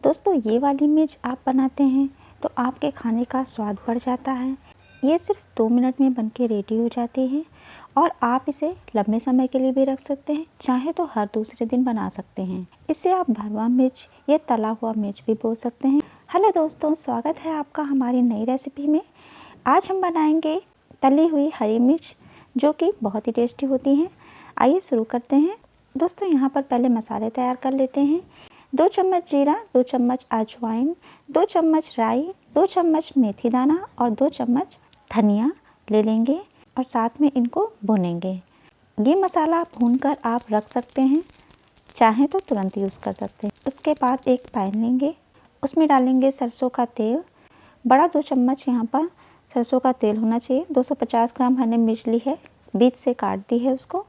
दोस्तों ये वाली मिर्च आप बनाते हैं तो आपके खाने का स्वाद बढ़ जाता है। ये सिर्फ 2 मिनट में बनके रेडी हो जाती है और आप इसे लंबे समय के लिए भी रख सकते हैं, चाहे तो हर दूसरे दिन बना सकते हैं। इसे आप भरवा मिर्च या तला हुआ मिर्च भी बोल सकते हैं। हेलो दोस्तों, स्वागत है आपका हमारी नई रेसिपी में। आज हम बनाएंगे तली हुई हरी मिर्च, जो कि बहुत ही टेस्टी होती हैं। आइए शुरू करते हैं। दोस्तों यहाँ पर पहले मसाले तैयार कर लेते हैं। 2 चम्मच जीरा, 2 चम्मच अजवाइन, 2 चम्मच राई, 2 चम्मच मेथी दाना और 2 चम्मच धनिया ले लेंगे और साथ में इनको भूनेंगे। ये मसाला भूनकर आप रख सकते हैं, चाहें तो तुरंत यूज़ कर सकते हैं। उसके बाद एक पैन लेंगे, उसमें डालेंगे सरसों का तेल। बड़ा 2 चम्मच यहाँ पर सरसों का तेल होना चाहिए। 250 ग्राम हमने मिर्च ली है, बीच से काट दी है उसको।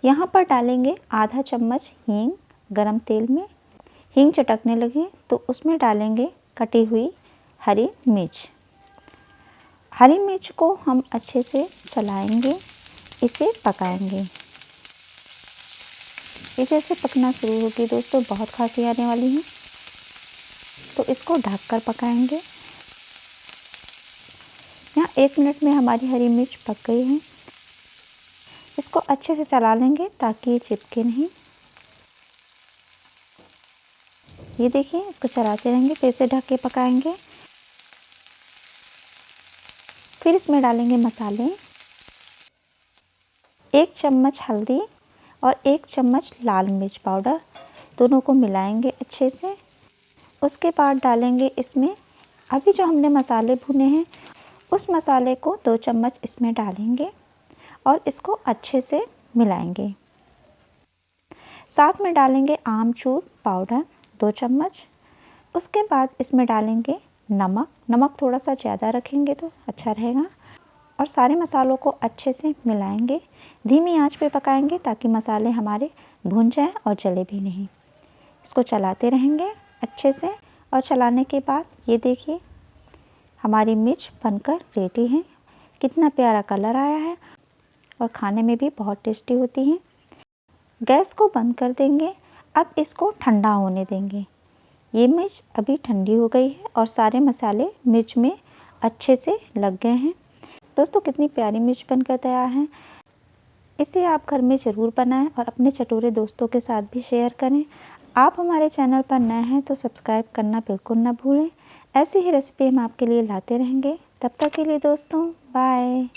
यहाँ पर डालेंगे आधा चम्मच हींग। गरम तेल में हींग चटकने लगे तो उसमें डालेंगे कटी हुई हरी मिर्च। हरी मिर्च को हम अच्छे से चलाएंगे, इसे पकाएंगे। ये जैसे पकना शुरू होगी दोस्तों, बहुत खांसी आने वाली है, तो इसको ढककर पकाएंगे। यहाँ 1 मिनट में हमारी हरी मिर्च पक गई है। इसको अच्छे से चला लेंगे ताकि ये चिपके नहीं। ये देखिए, इसको चलाते रहेंगे, फिर से ढक के पकाएंगे। फिर इसमें डालेंगे मसाले। 1 चम्मच हल्दी और 1 चम्मच लाल मिर्च पाउडर, दोनों को मिलाएंगे अच्छे से। उसके बाद डालेंगे इसमें अभी जो हमने मसाले भुने हैं, उस मसाले को 2 चम्मच इसमें डालेंगे और इसको अच्छे से मिलाएंगे। साथ में डालेंगे आमचूर पाउडर 2 चम्मच। उसके बाद इसमें डालेंगे नमक थोड़ा सा ज़्यादा रखेंगे तो अच्छा रहेगा। और सारे मसालों को अच्छे से मिलाएंगे। धीमी आंच पे पकाएंगे ताकि मसाले हमारे भुन जाएं और जले भी नहीं। इसको चलाते रहेंगे अच्छे से। और चलाने के बाद ये देखिए, हमारी मिर्च बनकर रेडी है। कितना प्यारा कलर आया है और खाने में भी बहुत टेस्टी होती हैं। गैस को बंद कर देंगे। अब इसको ठंडा होने देंगे। ये मिर्च अभी ठंडी हो गई है और सारे मसाले मिर्च में अच्छे से लग गए हैं। दोस्तों कितनी प्यारी मिर्च बनकर तैयार है। इसे आप घर में ज़रूर बनाएं और अपने चटोरे दोस्तों के साथ भी शेयर करें। आप हमारे चैनल पर नए हैं तो सब्सक्राइब करना बिल्कुल ना भूलें। ऐसी ही रेसिपी हम आपके लिए लाते रहेंगे। तब तक के लिए दोस्तों बाय।